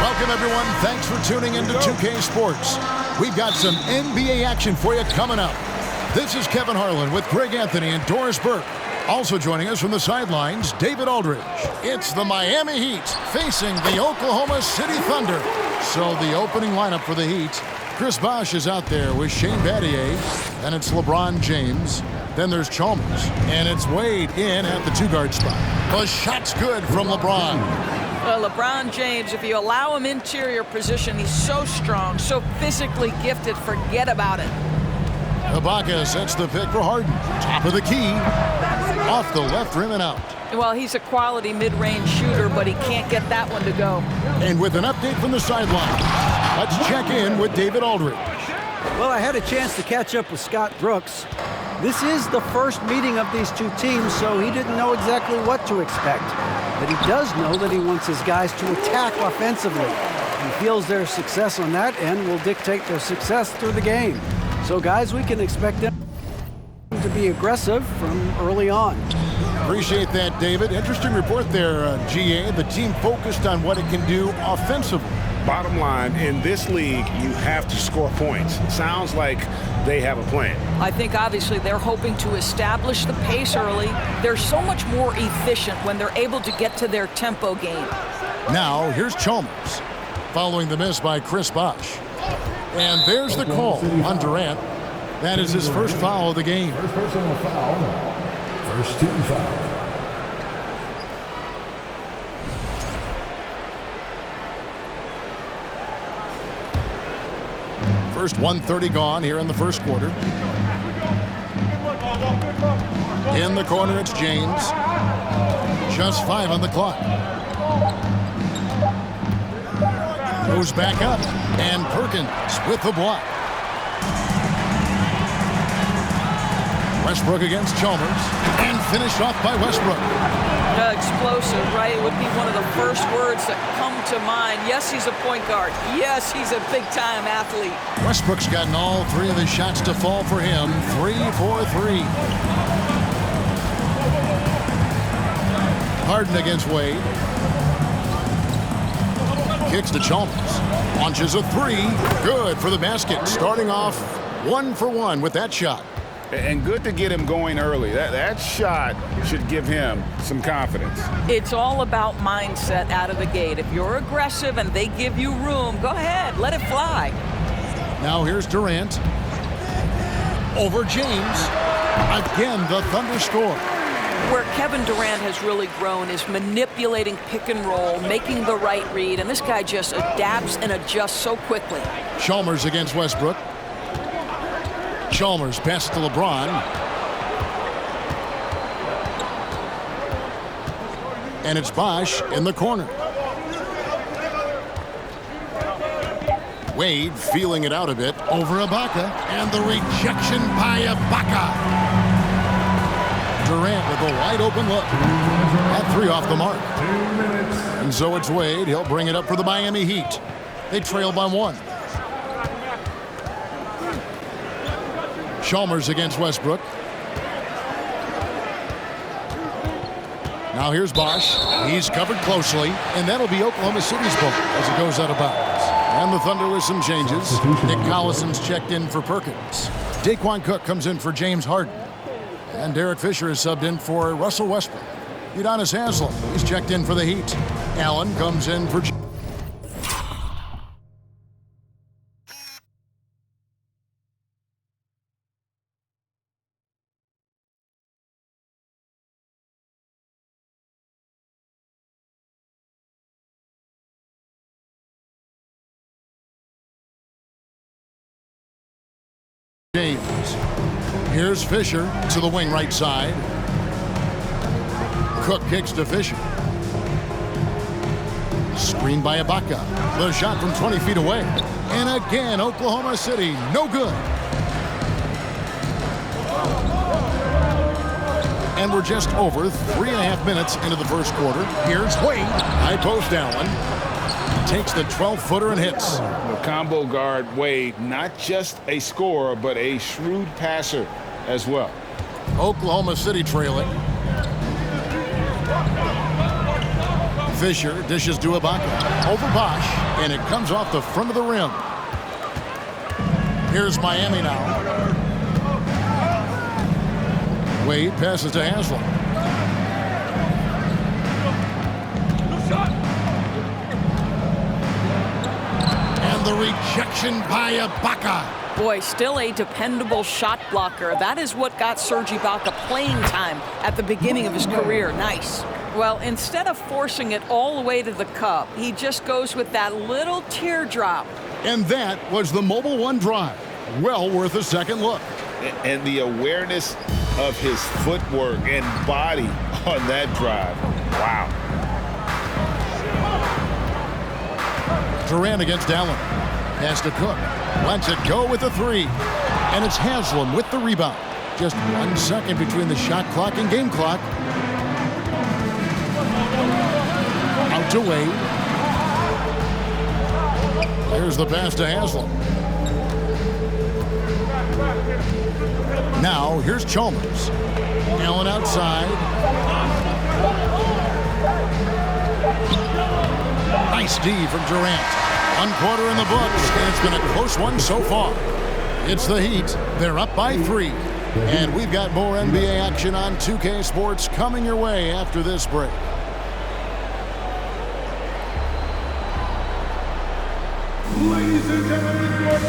Welcome, everyone. Thanks for tuning into 2K Sports. We've got some NBA action for you coming up. This is Kevin Harlan with Greg Anthony and Doris Burke. Also joining us from the sidelines, David Aldridge. It's the Miami Heat facing the Oklahoma City Thunder. So the opening lineup for the Heat, Chris Bosh is out there with Shane Battier. Then it's LeBron James. Then there's Chalmers. And it's Wade in at the two-guard spot. The shot's good from LeBron. Well, LeBron James, if you allow him interior position, he's so strong, so physically gifted, forget about it. Ibaka sets the pick for Harden. Top of the key. Off the left rim and out. Well, he's a quality mid-range shooter, but he can't get that one to go. And with an update from the sideline, let's check in with David Aldridge. Well, I had a chance to catch up with Scott Brooks. This is the first meeting of these two teams, so he didn't know exactly what to expect. But he does know that he wants his guys to attack offensively. He feels their success on that end will dictate their success through the game. So, guys, we can expect them to be aggressive from early on. Appreciate that, David. Interesting report there, GA. The team focused on what it can do offensively. Bottom line, in this league, you have to score points. Sounds like they have a plan. I think, obviously, they're hoping to establish the pace early. They're so much more efficient when they're able to get to their tempo game. Now, here's Chalmers, following the miss by Chris Bosh. And there's the call on Durant. That is his first foul of the game. First personal foul. First team foul. First 1:30 gone here in the first quarter. In the corner, it's James. Just 5 on the clock. Goes back up, and Perkins with the block. Westbrook against Chalmers, and finished off by Westbrook. Explosive, right? It would be one of the first words that come to mind. Yes, he's a point guard. Yes, he's a big-time athlete. Westbrook's gotten all 3 of the shots to fall for him. 3 for 3. Harden against Wade. Kicks to Chalmers. Launches a 3. Good for the basket. Starting off 1 for 1 with that shot. And good to get him going early. That shot should give him some confidence. It's all about mindset out of the gate. If you're aggressive and they give you room, go ahead, let it fly. Now here's Durant. Over James. Again, the Thunder score. Where Kevin Durant has really grown is manipulating pick and roll, making the right read, and this guy just adapts and adjusts so quickly. Chalmers against Westbrook. Chalmers passes to LeBron. And it's Bosh in the corner. Wade feeling it out a bit over Ibaka. And the rejection by Ibaka. Durant with a wide open look. That 3 off the mark. And so it's Wade. He'll bring it up for the Miami Heat. They trail by 1. Chalmers against Westbrook. Now here's Bosh. He's covered closely, and that'll be Oklahoma City's ball as it goes out of bounds. And the Thunder with some changes. Nick Collison's checked in for Perkins. Daquan Cook comes in for James Harden. And Derek Fisher is subbed in for Russell Westbrook. Udonis Haslem, he's checked in for the Heat. Allen comes in for James. Here's Fisher to the wing right side. Cook kicks to Fisher. Screen by Ibaka. The shot from 20 feet away. And again, Oklahoma City, no good. And we're just over 3.5 minutes into the first quarter. Here's Wade. High post Allen. Takes the 12-footer and hits. The combo guard Wade, not just a scorer, but a shrewd passer as well. Oklahoma City trailing. Fisher dishes to Ibaka. Over Bosh. And it comes off the front of the rim. Here's Miami now. Wade passes to Haslam. And the rejection by Ibaka. Boy, still a dependable shot blocker. That is what got Serge Ibaka playing time at the beginning of his career. Nice. Well, instead of forcing it all the way to the cup, he just goes with that little teardrop. And that was the Mobile One drive. Well worth a second look. And the awareness of his footwork and body on that drive. Wow. Durant against Allen. Has to Cook. Lets it go with the three. And it's Haslam with the rebound. Just 1 second between the shot clock and game clock. Out to Wade. Here's the pass to Haslam. Now, here's Chalmers. Allen outside. Nice D from Durant. 1 quarter in the books, and it's been a close one so far. It's the Heat. They're up by 3. And we've got more NBA action on 2K Sports coming your way after this break. Ladies and gentlemen, your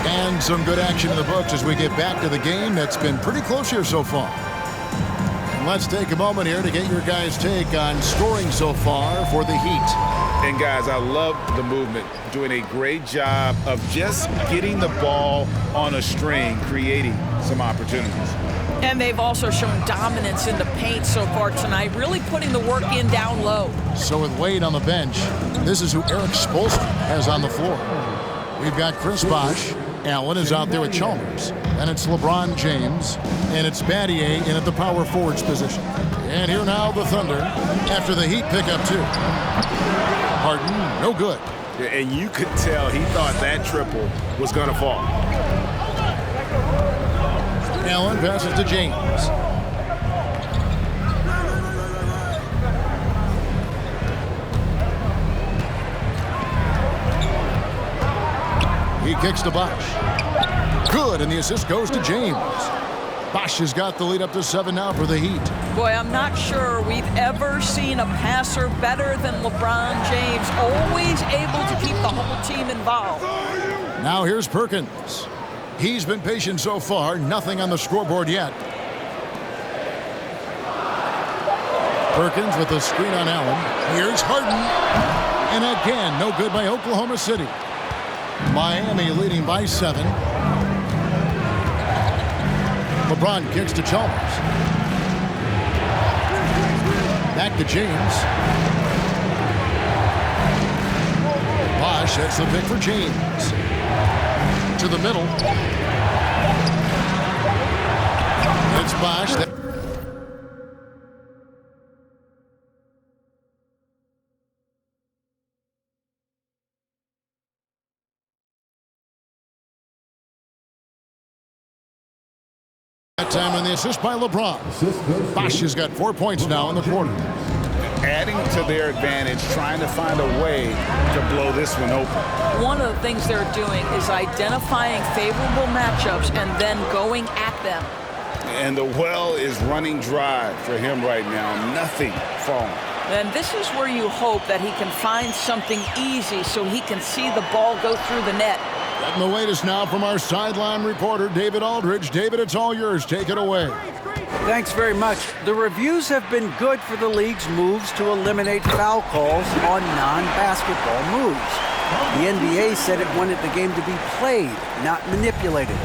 And some good action in the books as we get back to the game that's been pretty close here so far. And let's take a moment here to get your guys' take on scoring so far for the Heat. And guys, I love the movement. Doing a great job of just getting the ball on a string, creating some opportunities. And they've also shown dominance in the paint so far tonight, really putting the work in down low. So with Wade on the bench, this is who Eric Spoelstra has on the floor. We've got Chris Bosh. Allen is out there with Chalmers. And it's LeBron James. And it's Battier in at the power forwards position. And here now the Thunder after the Heat pick up 2. Harden, no good. And you could tell he thought that triple was going to fall. Allen passes to James. He kicks to Bosh. Good, and the assist goes to James. Bosh has got the lead up to 7 now for the Heat. Boy, I'm not sure we've ever seen a passer better than LeBron James, always able to keep the whole team involved. Now here's Perkins. He's been patient so far, nothing on the scoreboard yet. Perkins with a screen on Allen. Here's Harden. And again, no good by Oklahoma City. Miami leading by 7. LeBron kicks to Chalmers. Back to James. Bosh hits the pick for James. To the middle. It's Bosh. That time on the assist by LeBron. Bosh has got 4 points now in the quarter. Adding to their advantage, trying to find a way to blow this one open. One of the things they're doing is identifying favorable matchups and then going at them. And the well is running dry for him right now. Nothing falling. And this is where you hope that he can find something easy so he can see the ball go through the net. And the latest now from our sideline reporter, David Aldridge. David, it's all yours. Take it away. Thanks very much. The reviews have been good for the league's moves to eliminate foul calls on non-basketball moves. The NBA said it wanted the game to be played, not manipulated.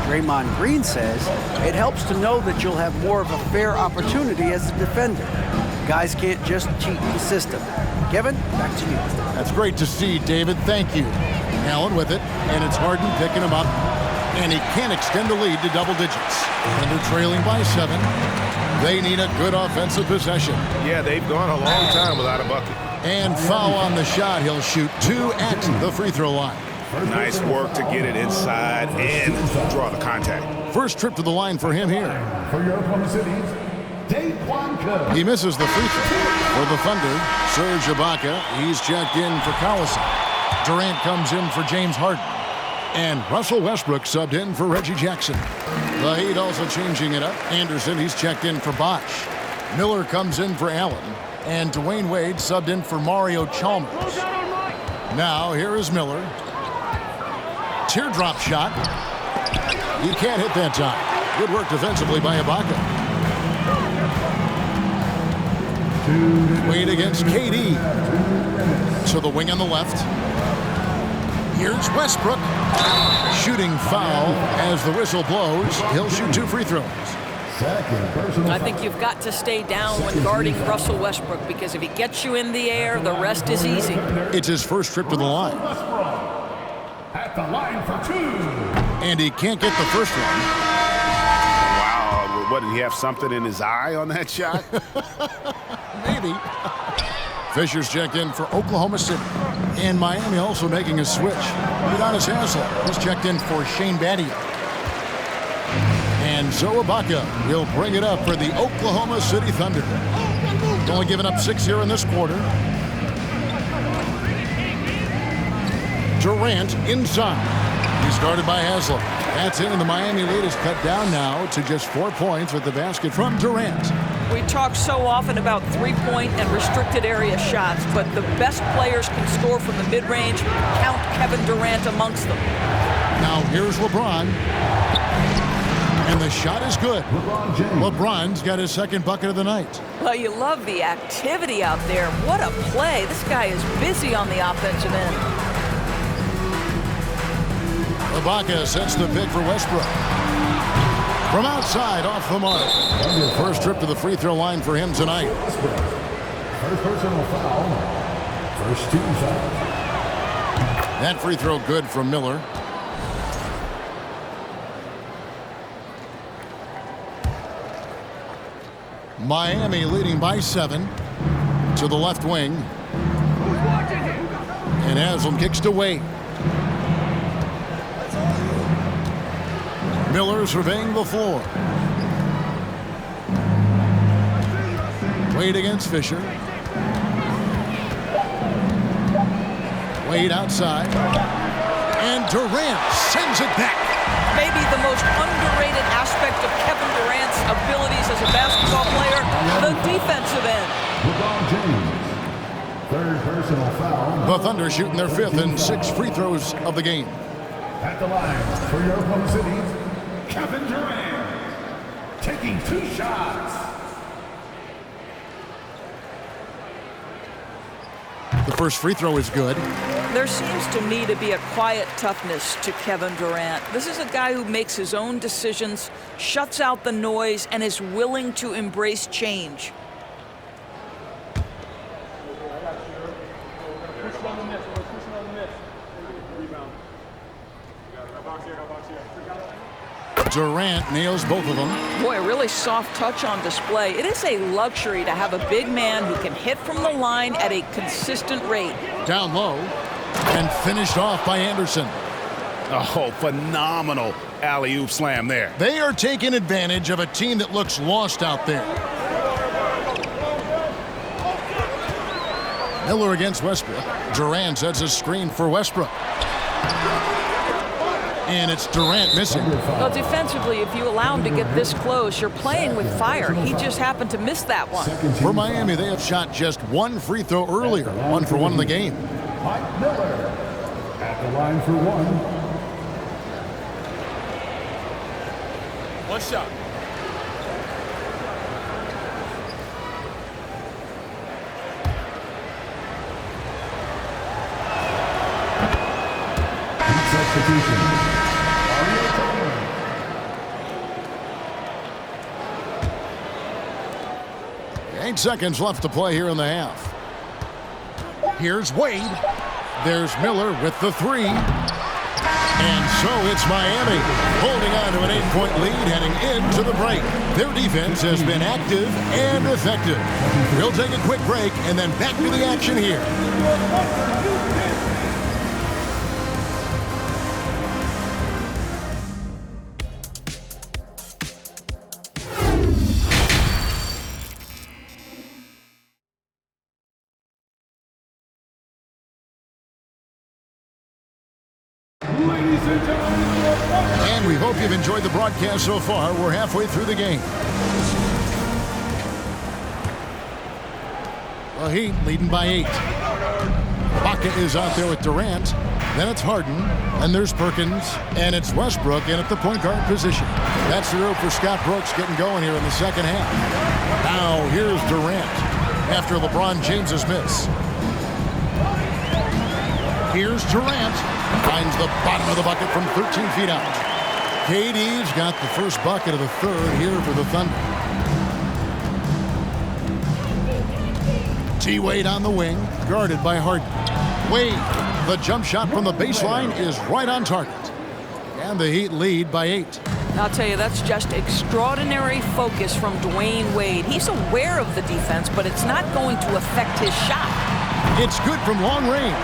Draymond Green says it helps to know that you'll have more of a fair opportunity as a defender. Guys can't just cheat the system. Kevin, back to you. That's great to see, David. Thank you. Allen with it, and it's Harden picking him up. And he can't extend the lead to double digits. And they're trailing by 7. They need a good offensive possession. Yeah, they've gone a long time without a bucket. And foul on the shot. He'll shoot 2 at the free throw line. Nice work to get it inside and draw the contact. First trip to the line for him here. For your Oklahoma City's Daquan He misses the free throw. For the Thunder, Serge Ibaka, he's checked in for Collison. Durant comes in for James Harden. And Russell Westbrook subbed in for Reggie Jackson. The Heat also changing it up. Anderson, he's checked in for Bosh. Miller comes in for Allen. And Dwayne Wade subbed in for Mario Chalmers. Now, here is Miller. Teardrop shot. You can't hit that time. Good work defensively by Ibaka. Wade against KD. To the wing on the left. Here's Westbrook. Shooting foul as the whistle blows. He'll shoot 2 free throws. I think you've got to stay down when guarding Russell Westbrook, because if he gets you in the air, the rest is easy. It's his first trip to the line. At the line for 2. And he can't get the first one. Wow, what, did he have something in his eye on that shot? Maybe. Fisher's checked in for Oklahoma City. And Miami also making a switch. Udonis Haslem is checked in for Shane Battier. And Joe Ibaka will bring it up for the Oklahoma City Thunder. Only giving up 6 here in this quarter. Durant inside. He's guarded by Haslem. That's in, and the Miami lead is cut down now to just 4 points with the basket from Durant. We talk so often about three-point and restricted area shots, but the best players can score from the mid-range. Count Kevin Durant amongst them. Now here's LeBron. And the shot is good. LeBron's got his second bucket of the night. Well, you love the activity out there. What a play. This guy is busy on the offensive end. Ibaka sets the pick for Westbrook. From outside, off the mark. First trip to the free throw line for him tonight. First personal foul. First team foul. That free throw good from Miller. Miami leading by 7 to the left wing. And Haslem kicks to Wade. Miller surveying the floor. Wade against Fisher. Wade outside. And Durant sends it back. Maybe the most underrated aspect of Kevin Durant's abilities as a basketball player, the defensive end. LeBron James. Third personal foul. The Thunder shooting their 5th and 6th free throws of the game. At the line for your Oklahoma City, Kevin Durant. Taking 2 shots. The first free throw is good. There seems to me to be a quiet toughness to Kevin Durant. This is a guy who makes his own decisions, shuts out the noise, and is willing to embrace change. Durant nails both of them. Boy, a really soft touch on display. It is a luxury to have a big man who can hit from the line at a consistent rate. Down low and finished off by Anderson. Oh, phenomenal alley-oop slam there. They are taking advantage of a team that looks lost out there. Miller against Westbrook. Durant sets a screen for Westbrook. And it's Durant missing. Well, defensively, if you allow him to get this close, you're playing with fire. He just happened to miss that one. For Miami, they have shot just 1 free throw earlier, 1 for 1 in the game. Mike Miller. At the line for 1. One shot. Substitution. 8 seconds left to play here in the half. Here's Wade. There's Miller with the 3. And so it's Miami holding on to an 8-point lead heading into the break. Their defense has been active and effective. We'll take a quick break and then back to the action here. And we hope you've enjoyed the broadcast so far. We're halfway through the game. The Heat leading by 8. Ibaka is out there with Durant. Then it's Harden. And there's Perkins. And it's Westbrook in at the point guard position. That's the rope for Scott Brooks getting going here in the second half. Now here's Durant after LeBron James's miss. Here's Durant. Finds the bottom of the bucket from 13 feet out. KD's got the first bucket of the third here for the Thunder. T-Wade on the wing, guarded by Harden. Wade, the jump shot from the baseline is right on target. And the Heat lead by 8. I'll tell you, that's just extraordinary focus from Dwayne Wade. He's aware of the defense, but it's not going to affect his shot. It's good from long range.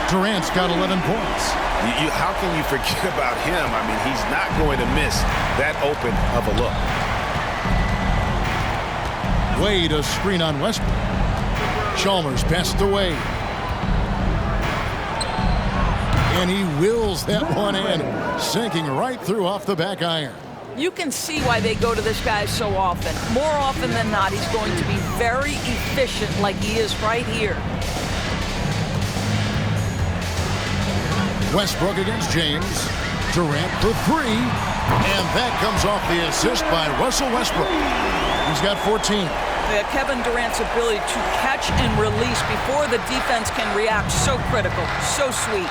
Durant's got 11 points. How can you forget about him? I mean, he's not going to miss that open of a look. Wade, a screen on Westbrook. Chalmers passed away. And he wills that one in, sinking right through off the back iron. You can see why they go to this guy so often. More often than not, he's going to be very efficient like he is right here. Westbrook against James. Durant for 3. And that comes off the assist by Russell Westbrook. He's got 14. Kevin Durant's ability to catch and release before the defense can react, so critical, so sweet.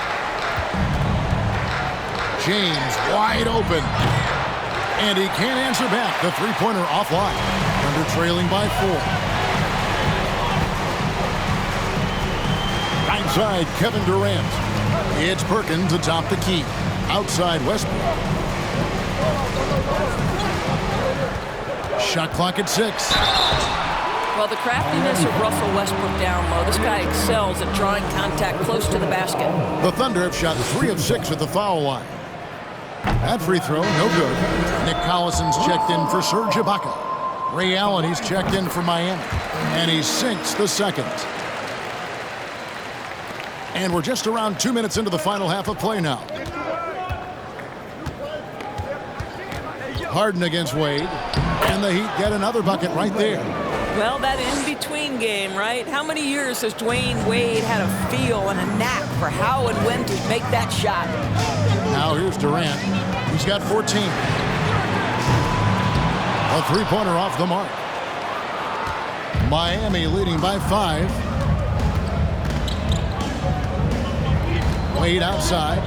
James wide open. And he can't answer back. The three-pointer offline. Thunder trailing by 4. Outside Kevin Durant. It's Perkins atop the key. Outside Westbrook. Shot clock at 6. Well, the craftiness of Russell Westbrook down low. This guy excels at drawing contact close to the basket. The Thunder have shot 3 of 6 at the foul line. That free throw, no good. Nick Collison's checked in for Serge Ibaka. Ray Allen, he's checked in for Miami. And he sinks the second. And we're just around 2 minutes into the final half of play now. Harden against Wade. And the Heat get another bucket right there. Well, that in-between game, right? How many years has Dwayne Wade had a feel and a knack for how and when to make that shot? Now here's Durant. He's got 14. A three-pointer off the mark. Miami leading by 5. Wade outside.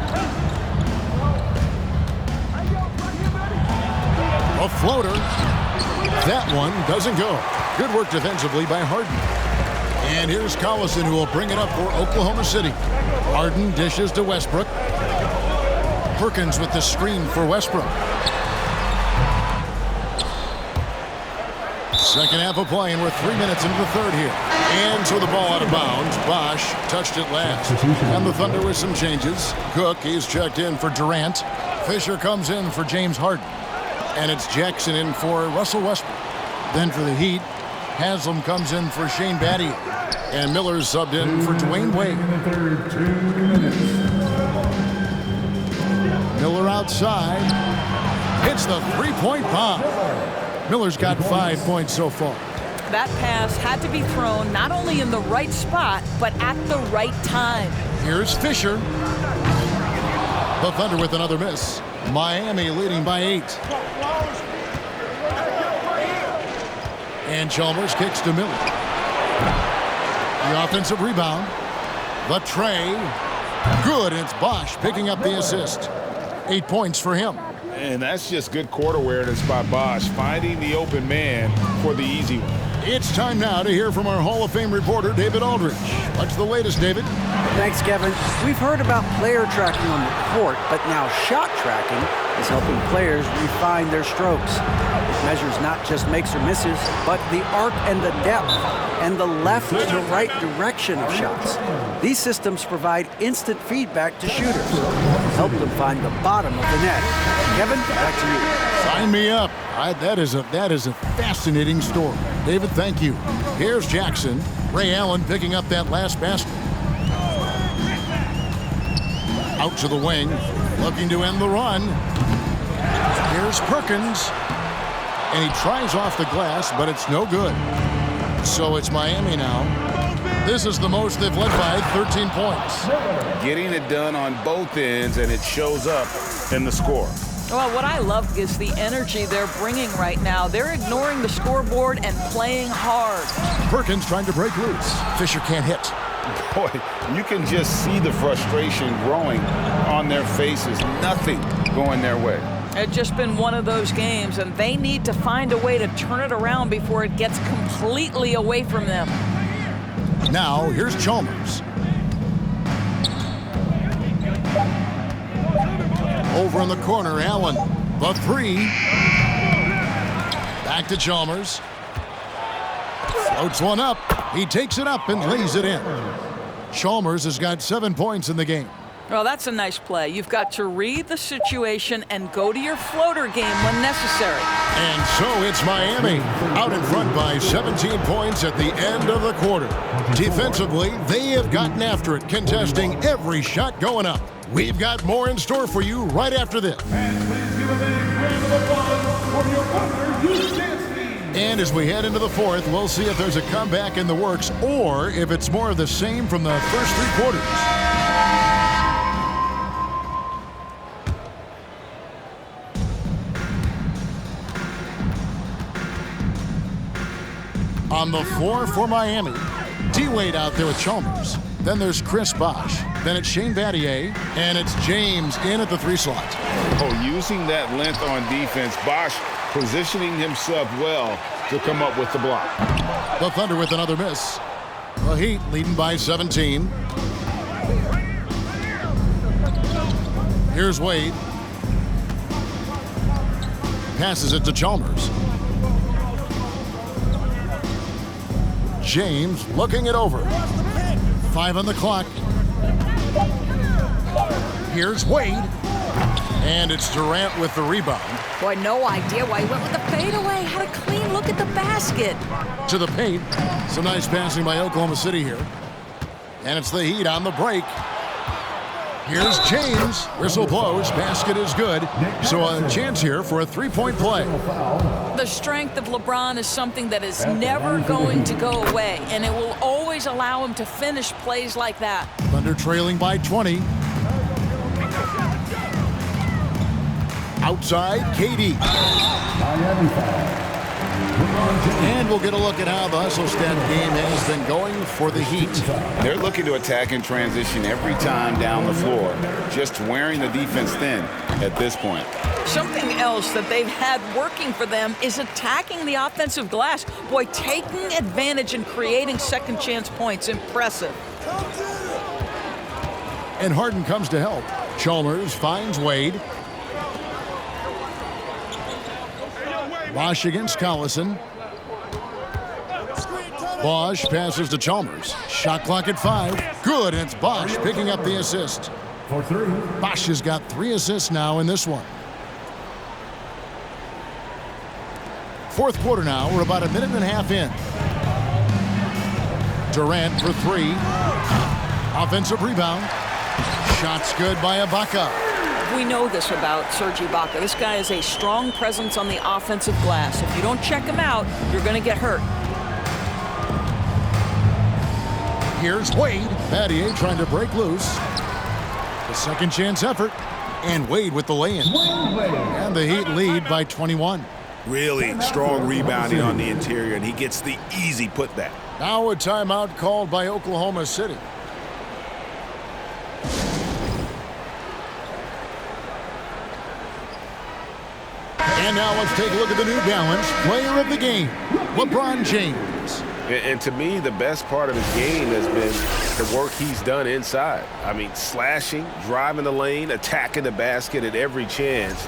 A floater. That one doesn't go. Good work defensively by Harden. And here's Collison, who will bring it up for Oklahoma City. Harden dishes to Westbrook. Perkins with the screen for Westbrook. Second half of play, and we're 3 minutes into the third here. And so the ball out of bounds. Bosch touched it last. And the Thunder with some changes. Cook, he's checked in for Durant. Fisher comes in for James Harden. And it's Jackson in for Russell Westbrook. Then for the Heat, Haslam comes in for Shane Battier. And Miller's subbed in for Dwayne Wade. Miller outside. Hits the three-point bomb. Miller's got 5 points so far. That pass had to be thrown not only in the right spot, but at the right time. Here's Fisher. The Thunder with another miss. Miami leading by 8. And Chalmers kicks to Miller. The offensive rebound. The tray. Good. It's Bosch picking up the assist. 8 points for him. And that's just good court awareness by Bosch, finding the open man for the easy one. It's time now to hear from our Hall of Fame reporter, David Aldridge. What's the latest, David? Thanks, Kevin. We've heard about player tracking on the court, but now shot tracking is helping players refine their strokes. It measures not just makes or misses, but the arc and the depth and the left to right direction of shots. These systems provide instant feedback to shooters, help them find the bottom of the net. Kevin, back to you. Sign me up. That is a fascinating story. David, thank you. Here's Jackson. Ray Allen picking up that last basket. Out to the wing. Looking to end the run. Here's Perkins. And he tries off the glass, but it's no good. So it's Miami now. This is the most they've led by 13 points. Getting it done on both ends, and it shows up in the score. Well, what I love is the energy they're bringing right now. They're ignoring the scoreboard and playing hard. Perkins trying to break loose. Fisher can't hit. Boy, you can just see the frustration growing on their faces. Nothing going their way. It's just been one of those games, and they need to find a way to turn it around before it gets completely away from them. Now, here's Chalmers. Over in the corner, Allen. The three. Back to Chalmers. Floats one up. He takes it up and lays it in. Chalmers has got 7 points in the game. Well, that's a nice play. You've got to read the situation and go to your floater game when necessary. And so it's Miami out in front by 17 points at the end of the quarter. Defensively, they have gotten after it, contesting every shot going up. We've got more in store for you right after this. And as we head into the fourth, we'll see if there's a comeback in the works or if it's more of the same from the first 3 quarters. On the floor for Miami, D-Wade out there with Chalmers. Then there's Chris Bosh. Then it's Shane Battier. And it's James in at the 3 slot. Oh, using that length on defense, Bosh positioning himself well to come up with the block. The Thunder with another miss. The Heat leading by 17. Here's Wade. Passes it to Chalmers. James looking it over. 5 on the clock. Here's Wade. And it's Durant with the rebound. Boy, no idea why he went with the fadeaway. Had a clean look at the basket. To the paint. Some nice passing by Oklahoma City here. And it's the Heat on the break. Here's James. Whistle blows. Basket is good. So a chance here for a 3-point play. The strength of LeBron is something that is never going to go away, and it will always allow him to finish plays like that. Thunder trailing by 20. Outside, KD. And we'll get a look at how the hustle stat game has been going for the Heat. They're looking to attack in transition every time down the floor, just wearing the defense thin at this point. Something else that they've had working for them is attacking the offensive glass. Boy, taking advantage and creating second chance points. Impressive. And Harden comes to help. Chalmers finds Wade. Bosh against Collison. Bosh passes to Chalmers. Shot clock at 5. Good, and it's Bosh picking up the assist. Bosh has got 3 assists now in this one. Fourth quarter now. We're about a minute and a half in. Durant for 3. Offensive rebound. Shot's good by Ibaka. We know this about Serge Ibaka. This guy is a strong presence on the offensive glass. If you don't check him out, you're going to get hurt. Here's Wade. Battier trying to break loose. The second chance effort. And Wade with the lay-in. And the Heat lead by 21. Really strong rebounding on the interior, and he gets the easy putback. Now a timeout called by Oklahoma City. And now let's take a look at the New Balance player of the game, LeBron James. And to me, the best part of his game has been the work he's done inside. I mean, slashing, driving the lane, attacking the basket at every chance.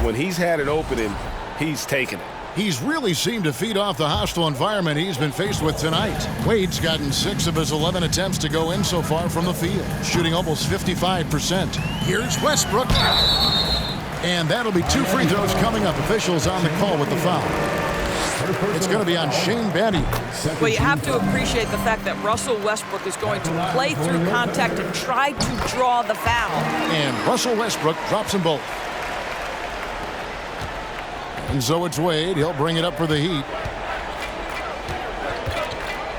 When he's had an opening, he's taken it. He's really seemed to feed off the hostile environment he's been faced with tonight. Wade's gotten 6 of his 11 attempts to go in so far from the field, shooting almost 55%. Here's Westbrook. And that'll be 2 free throws coming up. Officials on the call with the foul. It's going to be on Shane Battier. Well, you have to appreciate the fact that Russell Westbrook is going to play through contact and try to draw the foul. And Russell Westbrook drops them both. And so it's Wade. He'll bring it up for the Heat.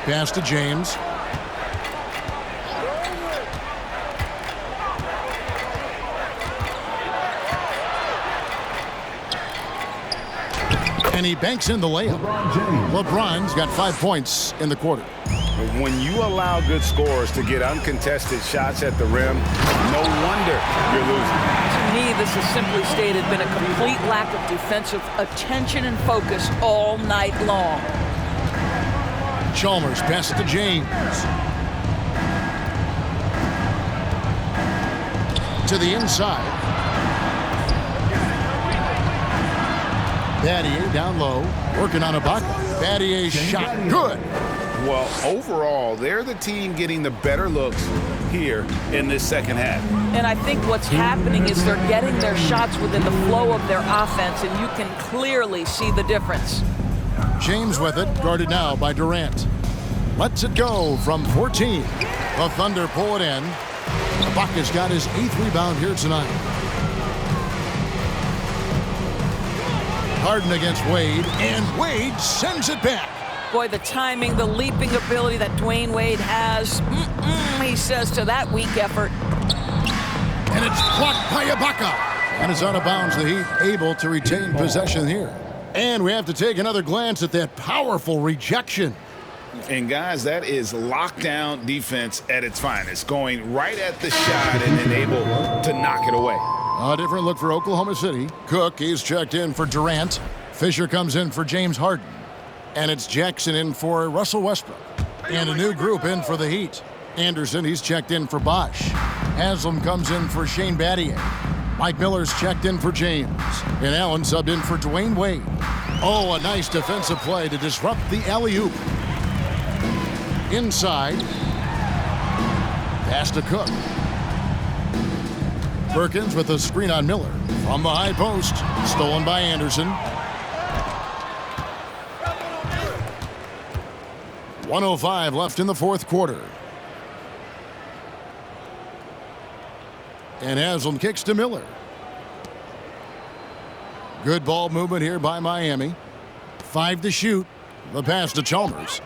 Pass to James. And he banks in the layup. LeBron's got 5 points in the quarter. When you allow good scorers to get uncontested shots at the rim, no wonder you're losing. To me, this has simply stated been a complete lack of defensive attention and focus all night long. Chalmers passes to James. To the inside. Battier down low, working on Ibaka. Battier's shot, good. Well, overall, they're the team getting the better looks here in this second half. And I think what's happening is they're getting their shots within the flow of their offense, and you can clearly see the difference. James with it, guarded now by Durant. Lets it go from 14. The Thunder pull it in. Ibaka's got his 8th rebound here tonight. Harden against Wade, and Wade sends it back. Boy, the timing, the leaping ability that Dwayne Wade has, he says to that weak effort. And it's blocked by Ibaka. And it's out of bounds. The Heat able to retain possession here. And we have to take another glance at that powerful rejection. And guys, that is lockdown defense at its finest, going right at the shot and then able to knock it away. A different look for Oklahoma City. Cook, he's checked in for Durant. Fisher comes in for James Harden. And it's Jackson in for Russell Westbrook. And a new group in for the Heat. Anderson, he's checked in for Bosch. Haslam comes in for Shane Battier. Mike Miller's checked in for James. And Allen subbed in for Dwayne Wade. Oh, a nice defensive play to disrupt the alley-oop. Inside. Pass to Cook. Perkins with a screen on Miller. From the high post. Stolen by Anderson. 1:05 left in the fourth quarter. And Haslam kicks to Miller. Good ball movement here by Miami. 5 to shoot. The pass to Chalmers.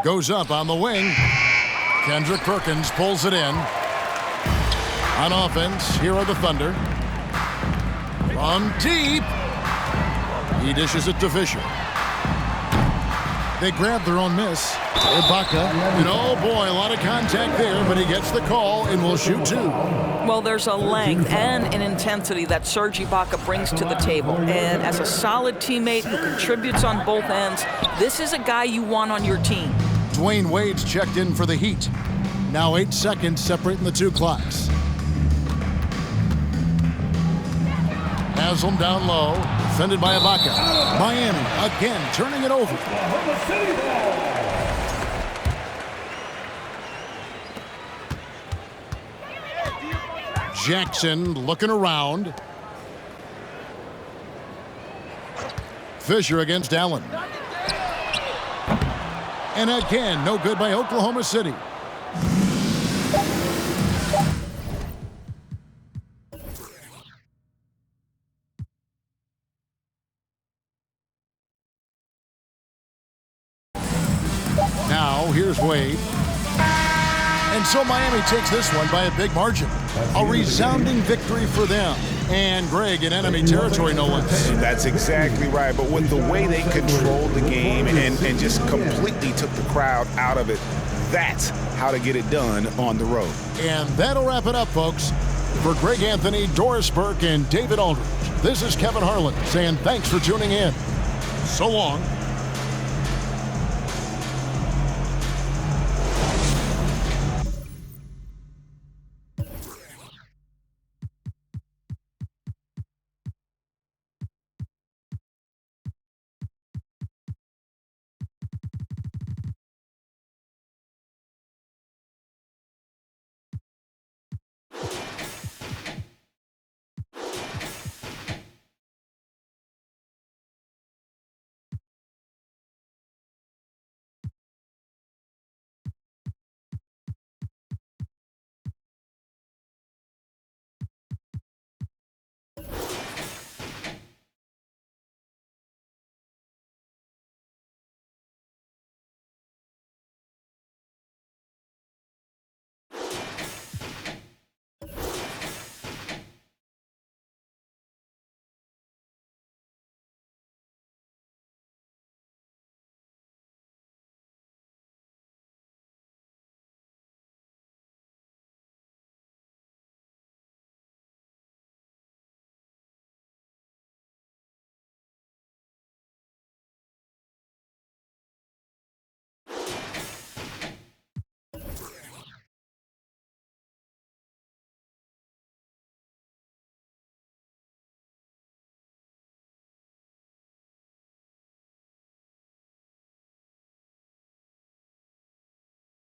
Goes up on the wing. Kendrick Perkins pulls it in. On offense, here are the Thunder. From deep. He dishes it to Fisher. They grab their own miss. Ibaka. And oh boy, a lot of contact there, but he gets the call and will shoot 2. Well, there's a length and an intensity that Serge Ibaka brings to the table. And as a solid teammate who contributes on both ends, this is a guy you want on your team. Dwayne Wade's checked in for the Heat. Now 8 seconds separating the 2 clocks. Haslam down low, defended by Ibaka. Miami again turning it over. Jackson looking around. Fisher against Allen. And again, no good by Oklahoma City. Now, here's Wade. And so Miami takes this one by a big margin. A resounding victory for them. And Greg in enemy territory, no less. That's exactly right. But with the way they controlled the game and just completely took the crowd out of it, that's how to get it done on the road. And that'll wrap it up, folks. For Greg Anthony, Doris Burke, and David Aldridge, this is Kevin Harlan saying thanks for tuning in. So long.